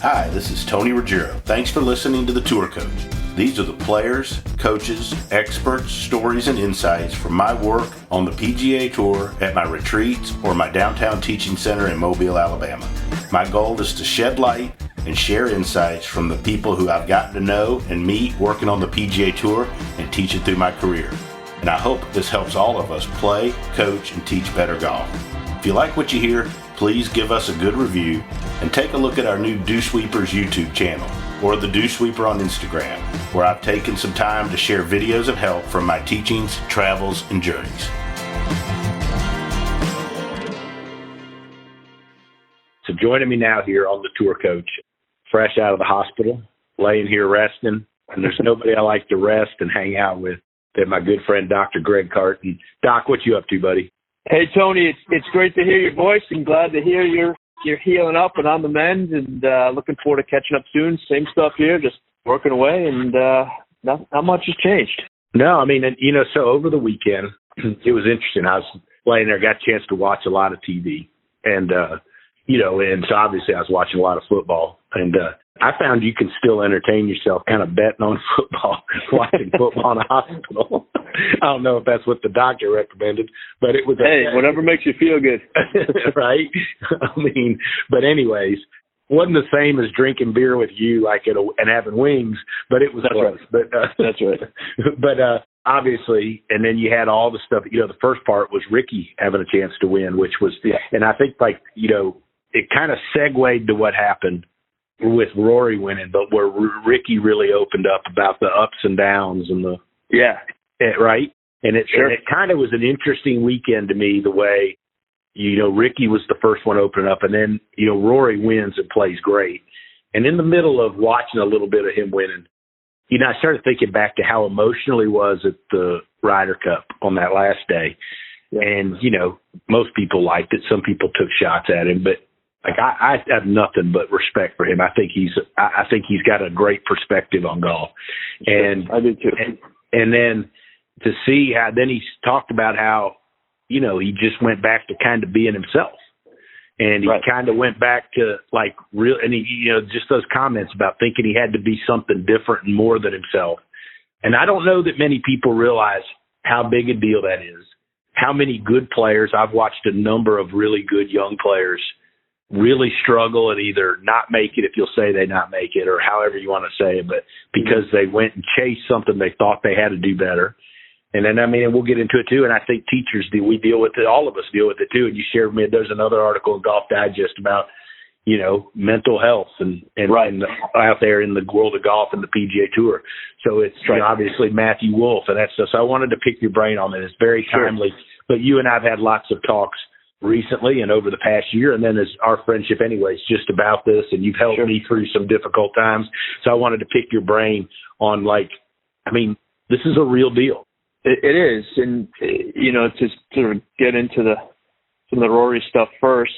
Hi, this is Tony Ruggiero. Thanks for listening to The Tour Coach. These are the players, coaches, experts, stories, and insights from my work on the PGA Tour at my retreats or my downtown teaching center in Mobile, Alabama. My goal is to shed light and share insights from the people who I've gotten to know and meet working on the PGA Tour and teach it through my career. And I hope this helps all of us play, coach, and teach better golf. If you like what you hear, please give us a good review and take a look at our new Dew Sweepers YouTube channel or the Dew Sweeper on Instagram, where I've taken some time to share videos of help from my teachings, travels, and journeys. So joining me now here on the Tour Coach, fresh out of the hospital, laying here resting, and there's nobody I like to rest and hang out with than my good friend Dr. Greg Cartin. Doc, what you up to, buddy? Hey, Tony, it's great to hear your voice and glad to hear you're healing up and on the mend, and looking forward to catching up soon. Same stuff here, just working away, and not much has changed. No, I mean, so over the weekend, it was interesting. I was laying there, got a chance to watch a lot of TV, and, and so obviously I was watching a lot of football, and I found you can still entertain yourself kind of betting on football, watching football in a hospital. I don't know if that's what the doctor recommended, but it was. Hey, whatever makes you feel good. Right? I mean, but anyways, wasn't the same as drinking beer with you and having wings, but it was close. Right. But, that's right. But obviously, and then you had all the stuff, the first part was Ricky having a chance to win, which was, and I think it kind of segued to what happened with Rory winning, but where Ricky really opened up about the ups and downs and the right, and it kind of was an interesting weekend to me. The way Ricky was the first one opening up, and then Rory wins and plays great, and in the middle of watching a little bit of him winning, I started thinking back to how emotional he was at the Ryder Cup on that last day, and most people liked it. Some people took shots at him, but I have nothing but respect for him. I think he's got a great perspective on golf, and I do too. And then to see how then he talked about how he just went back to kind of being himself, and he kind of went back to real, and he just those comments about thinking he had to be something different and more than himself. And I don't know that many people realize how big a deal that is. How many good players I've watched, a number of really good young players really struggle and either not make it, if you'll say they not make it, or however you want to say it, but because they went and chased something they thought they had to do better. And then, and we'll get into it too, and I think teachers we deal with it, all of us deal with it too. And you shared with me, there's another article in Golf Digest about, mental health and out there in the world of golf and the PGA Tour. So it's obviously Matthew Wolff and that stuff. So I wanted to pick your brain on it. It's very timely, but you and I've had lots of talks recently and over the past year, and then as our friendship anyways, just about this, and you've helped me through some difficult times. So I wanted to pick your brain on this is a real deal. It is. And, to sort of get into some of the Rory stuff first,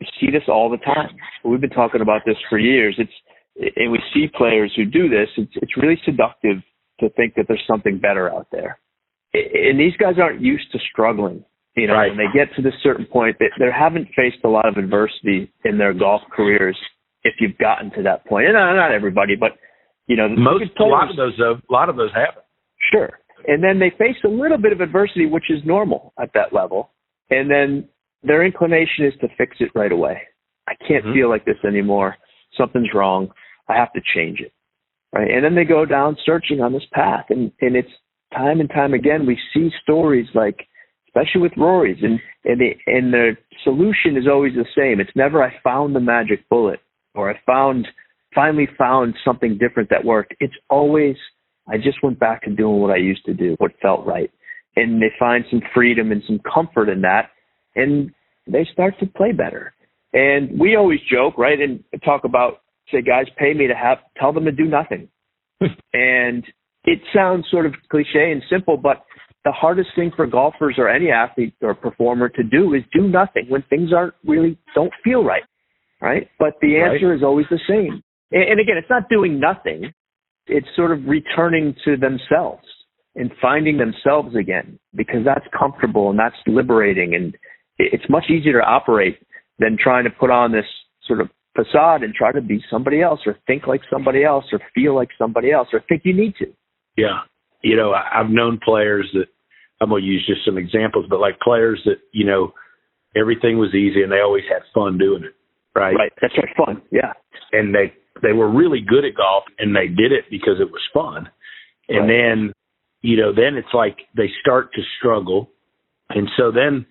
we see this all the time. We've been talking about this for years. And we see players who do this. It's really seductive to think that there's something better out there. And these guys aren't used to struggling. When they get to this certain point, they haven't faced a lot of adversity in their golf careers. If you've gotten to that point, and not everybody, but a lot of those haven't. Sure, and then they face a little bit of adversity, which is normal at that level, and then their inclination is to fix it right away. I can't feel like this anymore. Something's wrong. I have to change it. Right, and then they go down searching on this path, and it's time and time again we see stories especially with Rory's, and the solution is always the same. It's never I found the magic bullet or I finally found something different that worked. It's always I just went back to doing what I used to do, what felt right. And they find some freedom and some comfort in that, and they start to play better. And we always joke, right, and talk about, say, guys pay me to tell them to do nothing. And it sounds sort of cliche and simple, but the hardest thing for golfers or any athlete or performer to do is do nothing when things don't feel right, right? But the answer is always the same. And again, it's not doing nothing. It's sort of returning to themselves and finding themselves again, because that's comfortable and that's liberating. And it's much easier to operate than trying to put on this sort of facade and try to be somebody else or think like somebody else or feel like somebody else or think you need to. Yeah. You know, I've known players that, I'm going to use just some examples, but like players that, you know, everything was easy and they always had fun doing it. Right. Right. That's right. Fun. Yeah. And they were really good at golf and they did it because it was fun. And then, you know, then it's like they start to struggle. And so then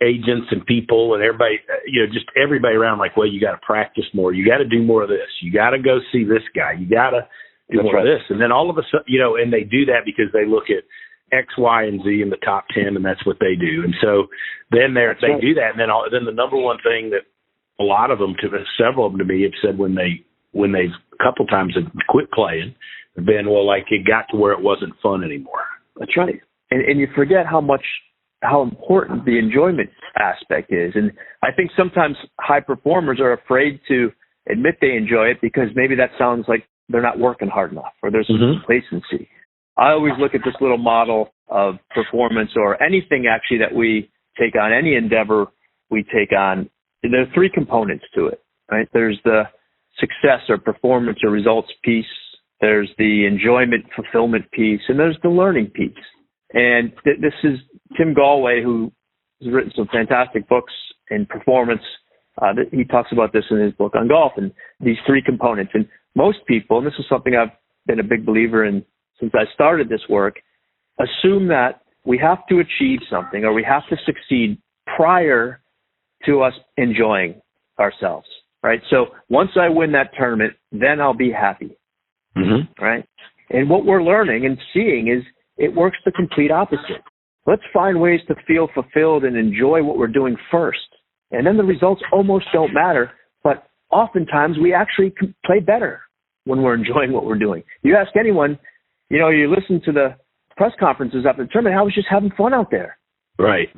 agents and people and everybody, you know, just everybody around like, well, you got to practice more. You got to do more of this. You got to go see this guy. You got to do more of this. And then all of a sudden, you know, and they do that because they look at X, Y, and Z in the top 10 and that's what they do. And so then they do that. And then the number one thing that a lot of them, several of them to me have said when they've a couple times have quit playing, then, well, like it got to where it wasn't fun anymore. That's right. And you forget how important the enjoyment aspect is. And I think sometimes high performers are afraid to admit they enjoy it because maybe that sounds like they're not working hard enough or there's some complacency. I always look at this little model of performance or anything actually that we take on, any endeavor we take on. There are three components to it, right? There's the success or performance or results piece. There's the enjoyment, fulfillment piece, and there's the learning piece. And this is Tim Galway, who has written some fantastic books in performance. He talks about this in his book on golf and these three components. And most people, and this is something I've been a big believer in since I started this work, assume that we have to achieve something or we have to succeed prior to us enjoying ourselves, right? So once I win that tournament, then I'll be happy, right? And what we're learning and seeing is it works the complete opposite. Let's find ways to feel fulfilled and enjoy what we're doing first. And then the results almost don't matter, but oftentimes we actually play better when we're enjoying what we're doing. You ask anyone, you know, you listen to the press conferences after the tournament, I was just having fun out there. Right.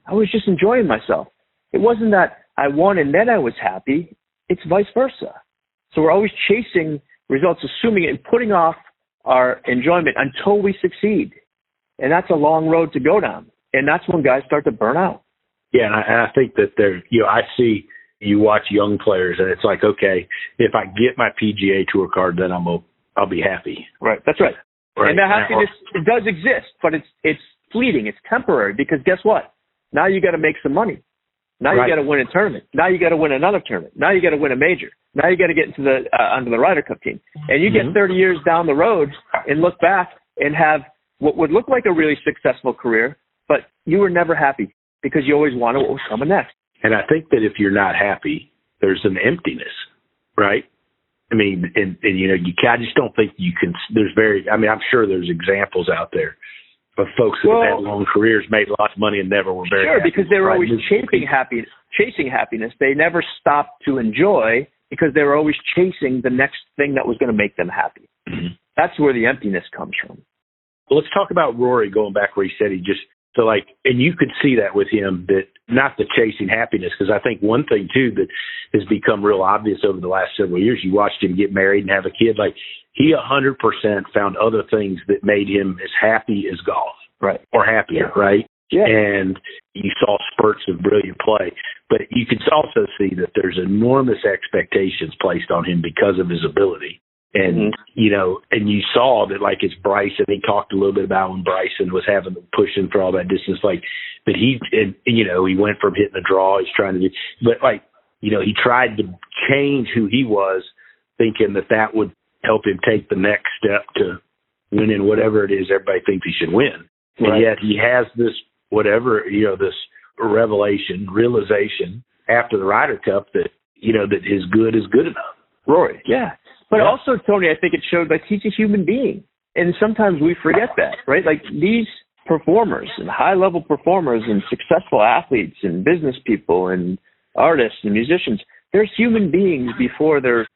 I was just enjoying myself. It wasn't that I won and then I was happy. It's vice versa. So we're always chasing results, assuming it and putting off our enjoyment until we succeed. And that's a long road to go down. And that's when guys start to burn out. Yeah, and I think that I see you watch young players and it's like, okay, if I get my PGA Tour card, then I'll be happy. Right. That's right. And that happiness it does exist, but it's fleeting. It's temporary because guess what? Now you got to make some money. Now you got to win a tournament. Now you got to win another tournament. Now you got to win a major. Now you got to get into the onto the Ryder Cup team. And you get 30 years down the road and look back and have what would look like a really successful career, but you were never happy because you always wanted what was coming next. And I think that if you're not happy, there's an emptiness, right? I mean, and you know, I just don't think you can. I'm sure there's examples out there of folks that have had long careers, made lots of money, and never were very happy. Because they were always chasing happiness. They never stopped to enjoy because they were always chasing the next thing that was going to make them happy. That's where the emptiness comes from. Well, let's talk about Rory, going back where he said and you could see that with him, that not the chasing happiness, because I think one thing, too, that has become real obvious over the last several years, you watched him get married and have a kid, like he 100% found other things that made him as happy as golf. Right. Or happier, right? Yeah. And you saw spurts of brilliant play. But you could also see that there's enormous expectations placed on him because of his ability. And, you know, and you saw that, like, it's Bryson. He talked a little bit about when Bryson was pushing for all that distance, like, but he went from hitting a draw, he's trying to do, but, like, you know, he tried to change who he was, thinking that would help him take the next step to winning whatever it is everybody thinks he should win. Right. And yet he has this, this realization after the Ryder Cup that, you know, that his good is good enough. Rory. Yeah. But also, Tony, I think it showed like he's a human being. And sometimes we forget that, right? Like these performers and high-level performers and successful athletes and business people and artists and musicians, they're human beings before their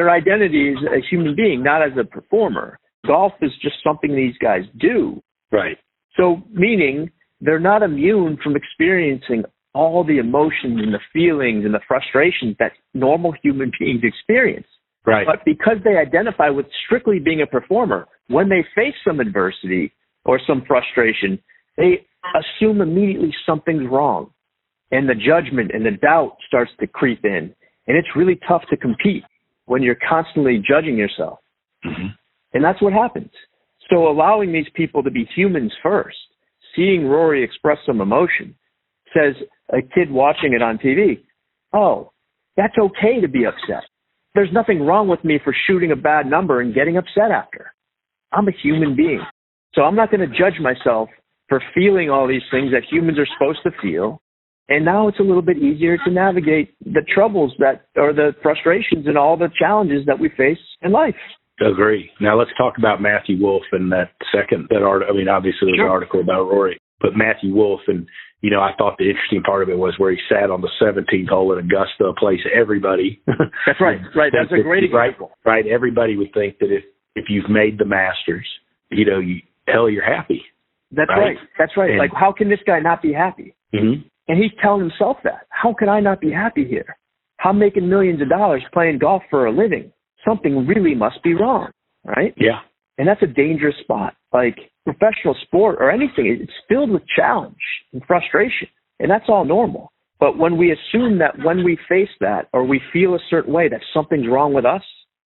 identity is a human being, not as a performer. Golf is just something these guys do. Right. So meaning they're not immune from experiencing all the emotions and the feelings and the frustrations that normal human beings experience. Right. But because they identify with strictly being a performer, when they face some adversity or some frustration, they assume immediately something's wrong. And the judgment and the doubt starts to creep in. And it's really tough to compete when you're constantly judging yourself. Mm-hmm. And that's what happens. So allowing these people to be humans first, seeing Rory express some emotion, says a kid watching it on TV, oh, that's okay to be upset. There's nothing wrong with me for shooting a bad number and getting upset after. I'm a human being. So I'm not going to judge myself for feeling all these things that humans are supposed to feel. And now it's a little bit easier to navigate the troubles or the frustrations and all the challenges that we face in life. Agree. Now let's talk about Matthew Wolff and that article. I mean, obviously there's an article about Rory, but Matthew Wolff, and I thought the interesting part of it was where he sat on the 17th hole at Augusta, a place everybody. That's right. Right. That's a great example. Right. Everybody would think that if you've made the Masters, you're happy. That's right. That's right. And, like, how can this guy not be happy? Mm-hmm. And he's telling himself that. How can I not be happy here? I'm making millions of dollars playing golf for a living. Something really must be wrong, right? Yeah. And that's a dangerous spot. Like, professional sport or anything, it's filled with challenge and frustration. And that's all normal. But when we assume that when we face that or we feel a certain way that something's wrong with us,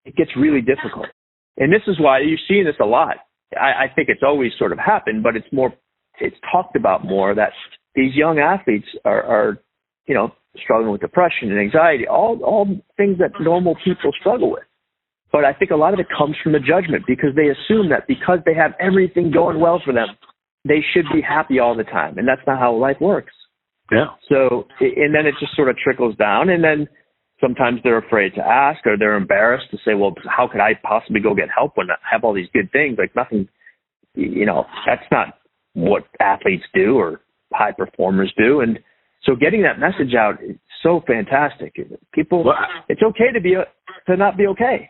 it gets really difficult. And this is why you're seeing this a lot. I think it's always sort of happened, but it's talked about more that these young athletes are struggling with depression and anxiety, all things that normal people struggle with. But I think a lot of it comes from the judgment because they assume that because they have everything going well for them, they should be happy all the time. And that's not how life works. Yeah. So, and then it just sort of trickles down. And then sometimes they're afraid to ask or they're embarrassed to say, well, how could I possibly go get help when I have all these good things? Like nothing, that's not what athletes do or high performers do. And so getting that message out is so fantastic. People, it's okay to not be okay.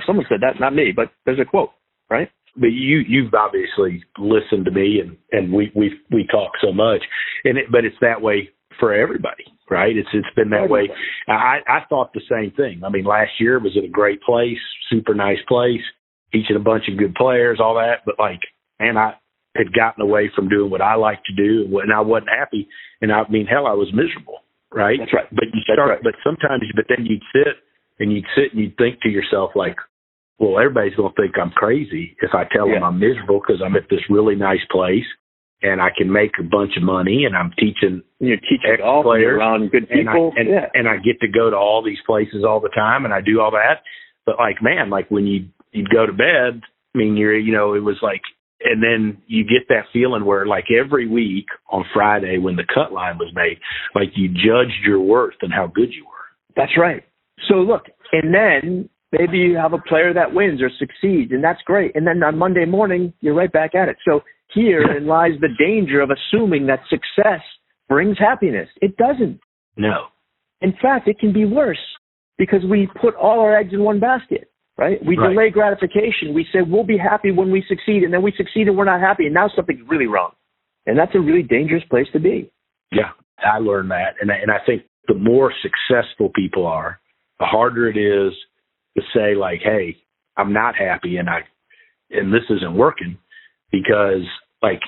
Someone said that, not me, but there's a quote, right? But you've obviously listened to me and we talk so much, but it's that way for everybody, right? It's been that way. I thought the same thing. I mean, last year was at a great place, super nice place, teaching a bunch of good players, all that. But I had gotten away from doing what I like to do, and I wasn't happy. And I was miserable, right? That's right. But then you'd sit and you'd think to yourself, like, well, everybody's going to think I'm crazy if I tell them I'm miserable because I'm at this really nice place and I can make a bunch of money and I'm teaching. You're teaching golf players around good people. And I get to go to all these places all the time and I do all that. But when you'd go to bed, it was like, and then you get that feeling where like every week on Friday when the cut line was made, like you judged your worth and how good you were. That's right. So look, and then maybe you have a player that wins or succeeds, and that's great. And then on Monday morning, you're right back at it. So herein lies the danger of assuming that success brings happiness. It doesn't. No. In fact, it can be worse because we put all our eggs in one basket, right? We delay gratification. We say we'll be happy when we succeed, and then we succeed and we're not happy, and now something's really wrong. And that's a really dangerous place to be. Yeah, I learned that. And I think the more successful people are, the harder it is to say like, hey, I'm not happy and this isn't working, because like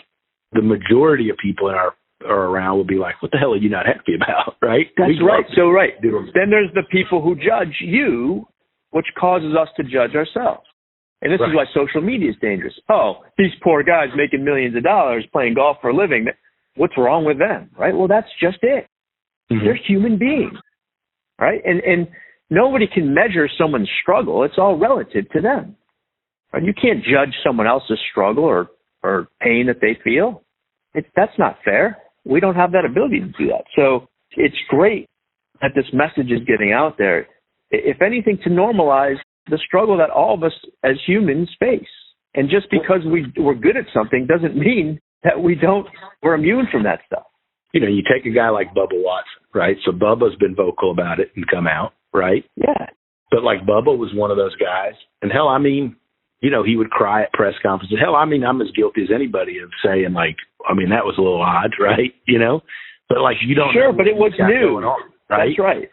the majority of people are around will be like, what the hell are you not happy about? Right? That's right. So then there's the people who judge you, which causes us to judge ourselves. And this is why social media is dangerous. Oh, these poor guys making millions of dollars playing golf for a living. What's wrong with them? Right? Well, that's just it. Mm-hmm. They're human beings. Right? And nobody can measure someone's struggle. It's all relative to them. Right? You can't judge someone else's struggle or pain that they feel. That's not fair. We don't have that ability to do that. So it's great that this message is getting out there. If anything, to normalize the struggle that all of us as humans face. And just because we're good at something doesn't mean that we're immune from that stuff. You take a guy like Bubba Watson, right? So Bubba's been vocal about it and come out, right? Yeah. But like Bubba was one of those guys. And hell, he would cry at press conferences. Hell, I'm as guilty as anybody of saying that was a little odd, right? But like you don't Sure, know but it was new. On, right? That's right.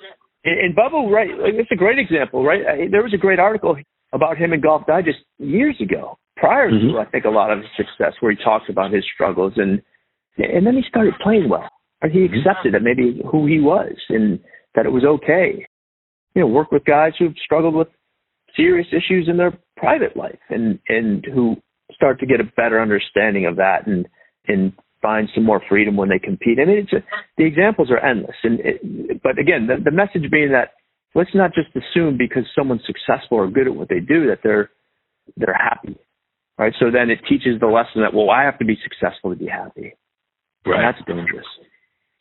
And Bubba, right, it's a great example, right? There was a great article about him in Golf Digest years ago, prior to, I think, a lot of his success, where he talks about his struggles. And then he started playing well. And he accepted that maybe who he was and that it was okay. work with guys who've struggled with serious issues in their private life and who start to get a better understanding of that and find some more freedom when they compete. I mean, the examples are endless. But again, the message being that let's not just assume because someone's successful or good at what they do that they're happy, right? So then it teaches the lesson that, well, I have to be successful to be happy. Right. And that's dangerous.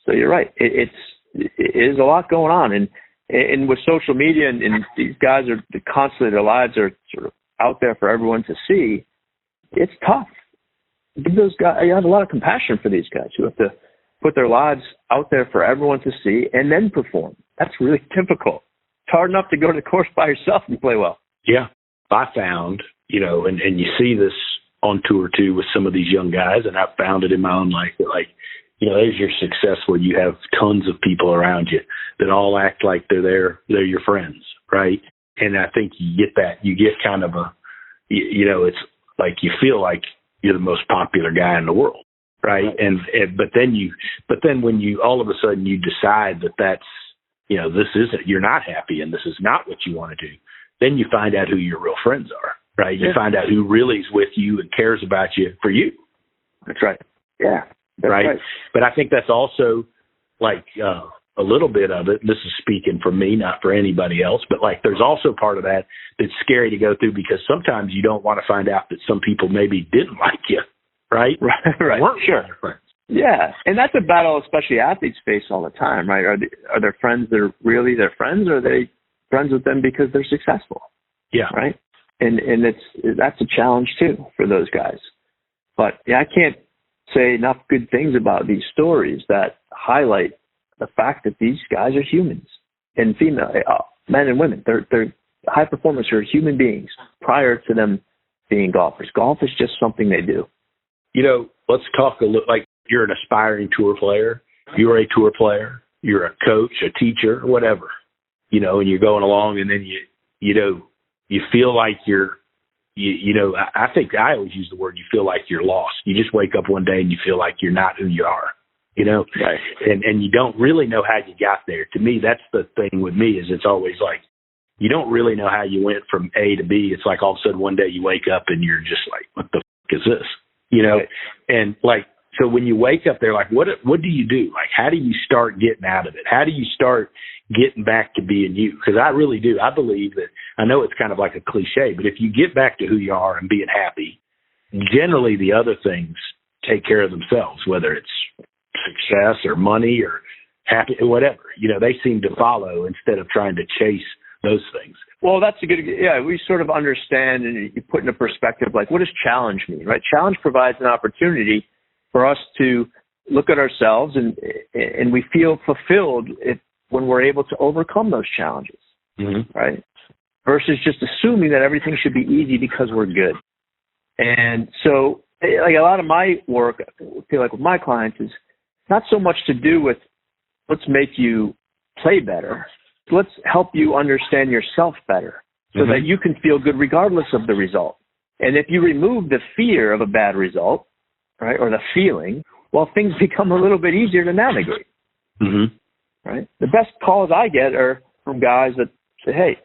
So you're right. It is a lot going on. And with social media and these guys are constantly, their lives are sort of out there for everyone to see. It's tough. Give those guys, I have a lot of compassion for these guys who have to put their lives out there for everyone to see and then perform. That's really difficult. It's hard enough to go to the course by yourself and play well. Yeah. I found, and you see this on tour too with some of these young guys, and I've found it in my own life that, like, as you're successful, you have tons of people around you that all act like they're your friends, right? And I think you get that. You get kind of it's like you feel like you're the most popular guy in the world, right? But then when you all of a sudden you decide that that's this isn't, you're not happy and this is not what you want to do, then you find out who your real friends are, right? You find out who really is with you and cares about you for you. That's right. Yeah. That's right. But I think that's also like a little bit of it. This is speaking for me, not for anybody else, but like there's also part of that that's scary to go through because sometimes you don't want to find out that some people maybe didn't like you, right? Right. Weren't sure. Friends. Yeah, and that's a battle especially athletes face all the time, right? Are their friends that are really their friends, or are they friends with them because they're successful? Yeah. Right? And that's a challenge too for those guys. But yeah, I can't say enough good things about these stories that highlight the fact that these guys are humans and female, men and women. They're high performers who are human beings prior to them being golfers. Golf is just something they do. Let's talk a little, like you're an aspiring tour player. You're a tour player. You're a coach, a teacher, whatever, and you're going along and then you feel like I think I always use the word, you feel like you're lost. You just wake up one day and you feel like you're not who you are, Right. And you don't really know how you got there. To me, that's the thing with me is it's always like, you don't really know how you went from A to B. It's like all of a sudden one day you wake up and you're just like, what the f- is this? Right. And like, so when you wake up there, like, what do you do? Like, how do you start getting out of it? How do you start getting back to being you? Because I really do. I believe that, I know it's kind of like a cliche, but if you get back to who you are and being happy, generally the other things take care of themselves, whether it's success or money or happy, whatever. They seem to follow instead of trying to chase those things. Well, that's a good, we sort of understand and you put into perspective, like, what does challenge mean, right? Challenge provides an opportunity for us to look at ourselves and we feel fulfilled when we're able to overcome those challenges, right? Versus just assuming that everything should be easy because we're good. And so, like, a lot of my work, I feel like with my clients, is not so much to do with let's make you play better. Let's help you understand yourself better so that you can feel good regardless of the result. And if you remove the fear of a bad result, right, or the feeling, well, things become a little bit easier to navigate. Right? The best calls I get are from guys that say, hey,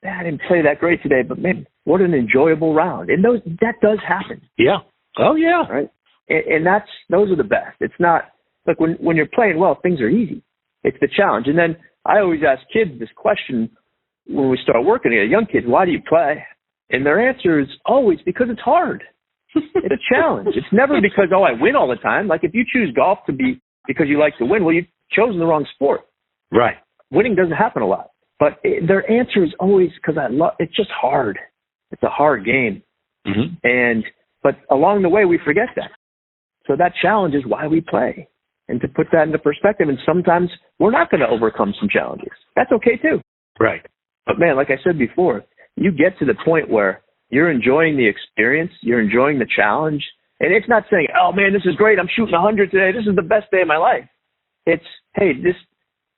I didn't play that great today, but man, what an enjoyable round. And that does happen. Yeah. Oh, yeah. Right? And those are the best. It's not, like when you're playing well, things are easy. It's the challenge. And then I always ask kids this question when we start working together, young kids, why do you play? And their answer is always because it's hard. It's a challenge. It's never because, I win all the time. Like if you choose golf to be because you like to win, well, you've chosen the wrong sport. Right. Winning doesn't happen a lot. But their answer is always because it's just hard. It's a hard game. But along the way, we forget that. So that challenge is why we play. And to put that into perspective, and sometimes we're not going to overcome some challenges. That's okay too. Right. But man, like I said before, you get to the point where you're enjoying the experience, you're enjoying the challenge, and it's not saying, oh man, this is great, I'm shooting 100 today, this is the best day of my life. It's, hey,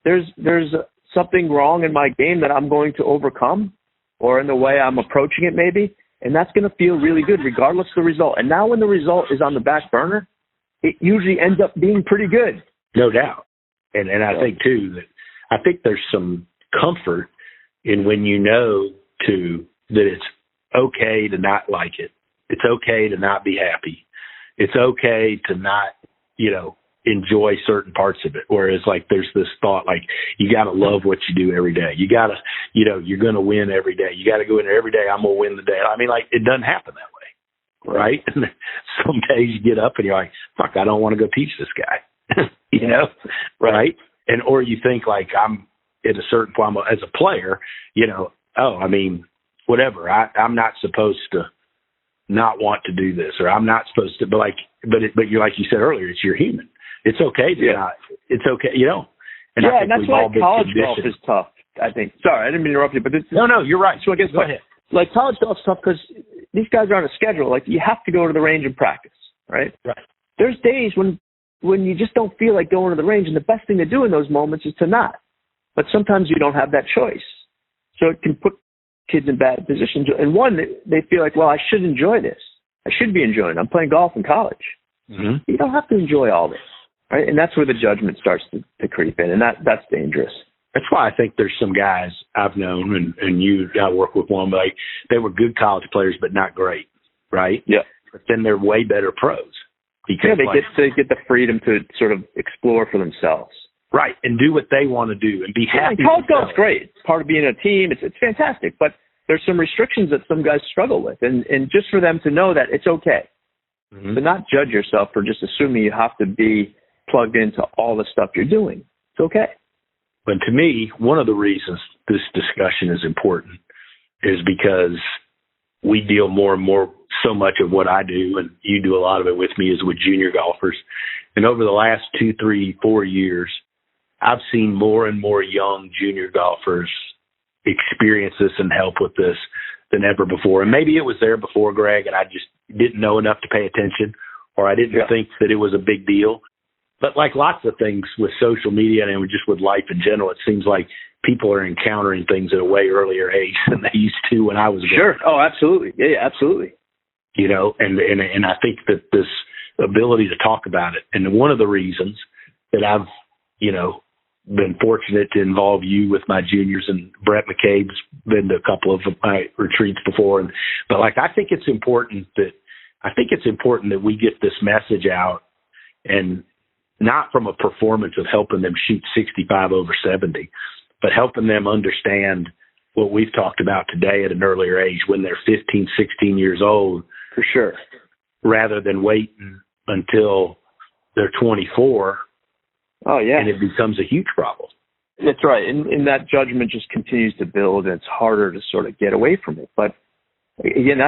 there's something wrong in my game that I'm going to overcome, or in the way I'm approaching it maybe, and that's going to feel really good regardless of the result. And now when the result is on the back burner, it usually ends up being pretty good. No doubt. And I think too that there's some comfort And when you know that it's okay to not like it, it's okay to not be happy, it's okay to not, enjoy certain parts of it. Whereas like there's this thought like you got to love what you do every day. You got to, you're going to win every day. You got to go in there every day. I'm going to win the day. I mean, like it doesn't happen that way. Right. And some days you get up and you're like, fuck, I don't want to go teach this guy, right. And, or you think like I'm at a certain point as a player, whatever, I'm not supposed to not want to do this, or I'm not supposed to, but you're like you said earlier, you're human. It's okay to not. It's okay, And and that's why college golf is tough. I think. Sorry, I didn't mean to interrupt you, but no, you're right. So I guess go ahead. Like college golf's tough because these guys are on a schedule. Like you have to go to the range and practice, right? Right. There's days when you just don't feel like going to the range, and the best thing to do in those moments is to not. But sometimes you don't have that choice, so it can put kids in bad positions. And one, they feel like, well, I should enjoy this. I should be enjoying it. I'm playing golf in college. Mm-hmm. You don't have to enjoy all this. Right, and that's where the judgment starts to creep in, and that's dangerous. That's why I think there's some guys I've known, and you I work with one, like they were good college players, but not great, right? Yeah. But then they're way better pros because they get the freedom to sort of explore for themselves, right, and do what they want to do and be happy. And college golf's great. It's part of being a team. It's fantastic, but there's some restrictions that some guys struggle with, and just for them to know that it's okay, to not judge yourself for just assuming you have to be plugged into all the stuff you're doing. It's okay. But to me, one of the reasons this discussion is important is because we deal more and more, so much of what I do, and you do a lot of it with me, is with junior golfers. And over the last 2, 3, 4 years, I've seen more and more young junior golfers experience this and help with this than ever before. And maybe it was there before, Greg, and I just didn't know enough to pay attention, or I didn't think that it was a big deal. But like lots of things with social media and just with life in general, it seems like people are encountering things at a way earlier age than they used to when I was growing. Sure. Oh, absolutely. Yeah, absolutely. And I think that this ability to talk about it, and one of the reasons that I've, been fortunate to involve you with my juniors, and Brett McCabe's been to a couple of my retreats before. But I think it's important that we get this message out, and not from a performance of helping them shoot 65 over 70, but helping them understand what we've talked about today at an earlier age when they're 15, 16 years old. For sure. Rather than waiting until they're 24. Oh, yeah. And it becomes a huge problem. That's right. And that judgment just continues to build, and it's harder to sort of get away from it. But again,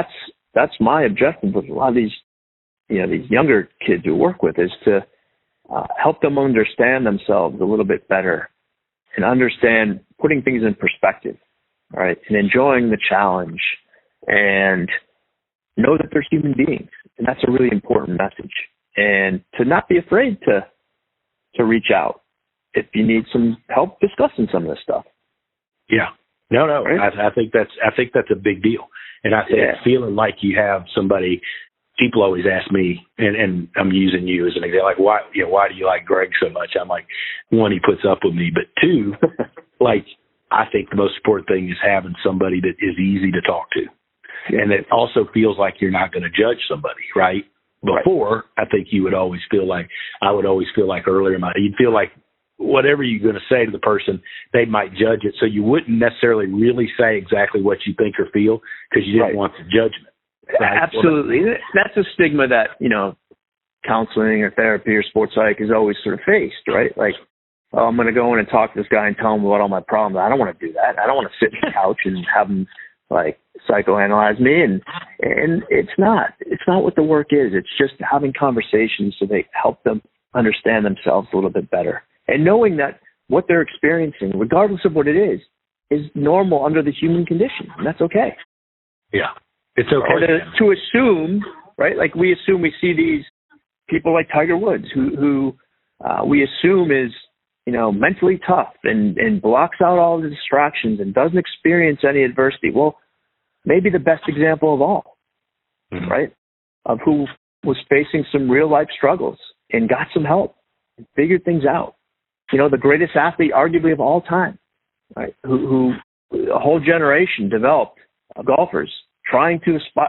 that's my objective with a lot of these, these younger kids who work with, is to help them understand themselves a little bit better and understand putting things in perspective, right? And enjoying the challenge, and know that they're human beings. And that's a really important message. And to not be afraid to reach out if you need some help discussing some of this stuff. Yeah. No. Right? I think that's a big deal. And I think feeling like you have somebody. People always ask me, and I'm using you as an example, like, why do you like Greg so much? I'm like, one, he puts up with me, but two, I think the most important thing is having somebody that is easy to talk to. And it also feels like you're not going to judge somebody, right? Before, I think you would always feel like, I would always feel like earlier, you'd feel like whatever you're going to say to the person, they might judge it. So you wouldn't necessarily really say exactly what you think or feel because you didn't want the judgment. Right? Absolutely. That's a stigma that, counseling or therapy or sports psych is always sort of faced, right? Like, oh, I'm going to go in and talk to this guy and tell him about all my problems. I don't want to do that. I don't want to sit on the couch and have him psychoanalyze me. And it's not what the work is. It's just having conversations so they help them understand themselves a little bit better. And knowing that what they're experiencing, regardless of what it is normal under the human condition. And that's okay. Yeah. It's okay. And to assume, right? Like we see these people like Tiger Woods who we assume is, mentally tough and blocks out all the distractions and doesn't experience any adversity. Well, maybe the best example of all, right? Of who was facing some real life struggles and got some help and figured things out. The greatest athlete arguably of all time, right? Who a whole generation developed of golfers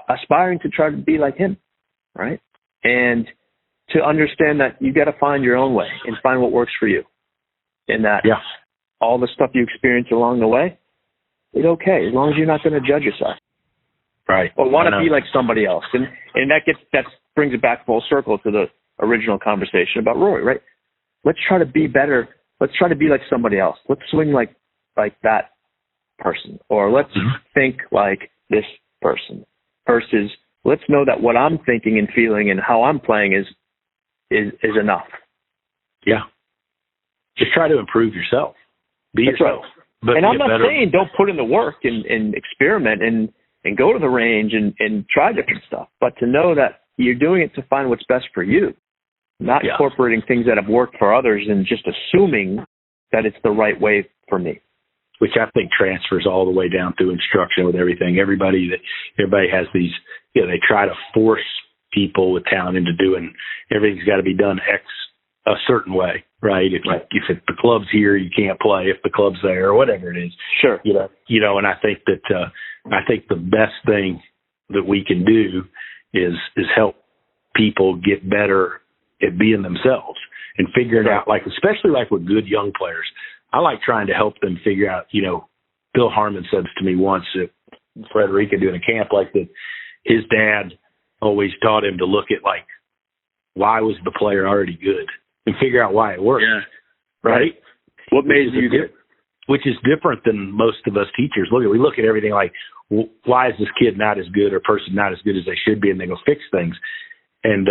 aspiring to try to be like him, right? And to understand that you got to find your own way and find what works for you. And that all the stuff you experience along the way, it's okay, as long as you're not going to judge yourself. Right. Or want to be like somebody else. And that brings it back full circle to the original conversation about Rory, right? Let's try to be better. Let's try to be like somebody else. Let's swing like that person. Or let's think like this person. Versus let's know that what I'm thinking and feeling and how I'm playing is enough. Yeah. Just try to improve yourself. Be That's yourself. Right. But and I'm not saying don't put in the work and experiment and go to the range and try different stuff, but to know that you're doing it to find what's best for you, not incorporating things that have worked for others and just assuming that it's the right way for me. Which I think transfers all the way down through instruction with everything. Everybody has these, they try to force people with talent into doing everything's got to be done a certain way, right? If the club's here, you can't play. If the club's there, or whatever it is, sure. And I think that the best thing that we can do is help people get better at being themselves and figuring out, like, especially like with good young players. I like trying to help them figure out, Bill Harmon said to me once at Frederica doing a camp like that, his dad always taught him to look at, like, why was the player already good and figure out why it worked. Yeah. Right? What made you good? Which is different than most of us teachers. We look at everything like, why is this kid not as good or person not as good as they should be, and they go fix things. And,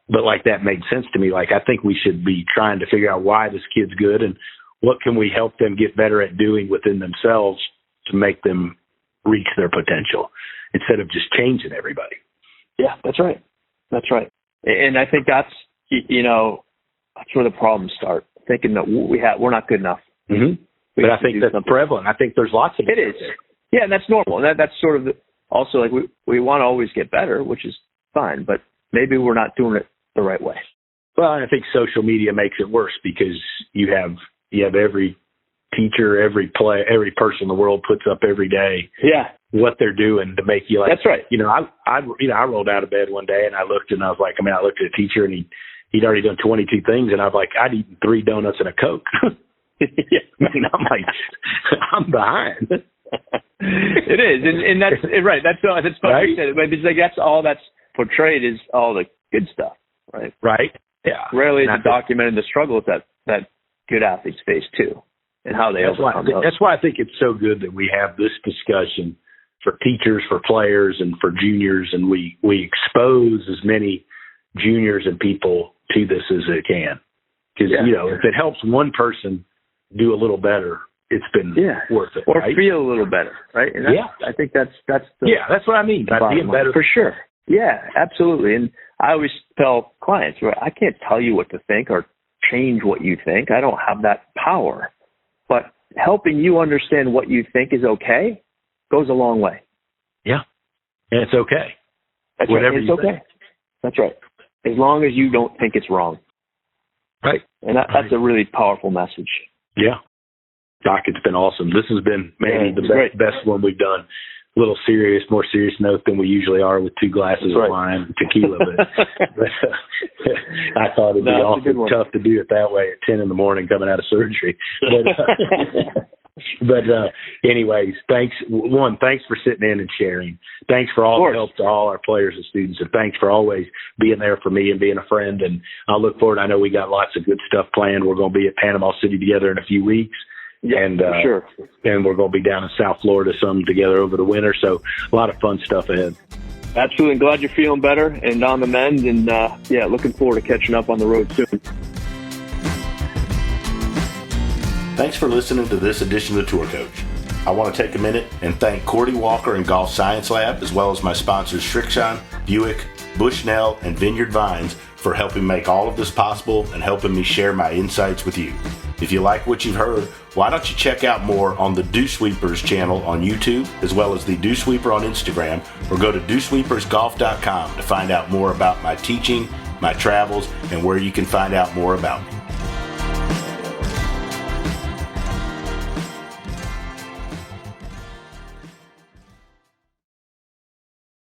but like that made sense to me. Like, I think we should be trying to figure out why this kid's good and what can we help them get better at doing within themselves to make them reach their potential instead of just changing everybody. Yeah, that's right. That's right. And I think that's where the problems start, thinking that we're not good enough. Mm-hmm. But I think that's prevalent. I think there's lots of it. It is. Yeah, and that's normal. And that's sort of also like we want to always get better, which is fine, but maybe we're not doing it the right way. Well, I think social media makes it worse because you have every teacher, every person in the world puts up every day what they're doing to make you like. That's right. I rolled out of bed one day and I looked and I was like, I looked at a teacher and he'd already done 22 things and I was like, I'd eaten 3 donuts and a Coke. And I'm like, I'm behind. It is, and that's right. That's funny right? You said it, but it's like that's all that's portrayed is all the good stuff, right? Right. Yeah. Rarely is it documented the struggles that good athletes face too, and how they overcome those. That's why I think it's so good that we have this discussion for teachers, for players, and for juniors, and we expose as many juniors and people to this as it can, because if it helps one person do a little better, it's been worth it. Or right? feel a little better, right? And I think that's the that's what I mean by being better. For sure. Yeah, absolutely. And I always tell clients, right, I can't tell you what to think or change what you think. I don't have that power. But helping you understand what you think is okay goes a long way. Yeah. And it's okay. That's Whatever right. It's okay. think. That's right. As long as you don't think it's wrong. Right. And that's a really powerful message. Yeah. Doc, it's been awesome. This has been maybe the best one we've done. A little more serious note than we usually are with 2 glasses of wine and tequila. But I thought it'd be awful tough to do it that way at 10 in the morning coming out of surgery. But anyways, thanks for sitting in and sharing. Thanks for all the help to all our players and students, and thanks for always being there for me and being a friend. And I look forward. I know we got lots of good stuff planned. We're going to be at Panama City together in a few weeks. Yeah, and sure. And we're going to be down in South Florida some together over the winter. So a lot of fun stuff ahead. Absolutely. Glad you're feeling better and on the mend. And looking forward to catching up on the road soon. Thanks for listening to this edition of The Tour Coach. I want to take a minute and thank Cordy Walker and Golf Science Lab, as well as my sponsors Shrixon, Buick, Bushnell, and Vineyard Vines for helping make all of this possible and helping me share my insights with you. If you like what you've heard, why don't you check out more on the Dew Sweepers channel on YouTube, as well as the Dew Sweeper on Instagram, or go to dewsweepersgolf.com to find out more about my teaching, my travels, and where you can find out more about me.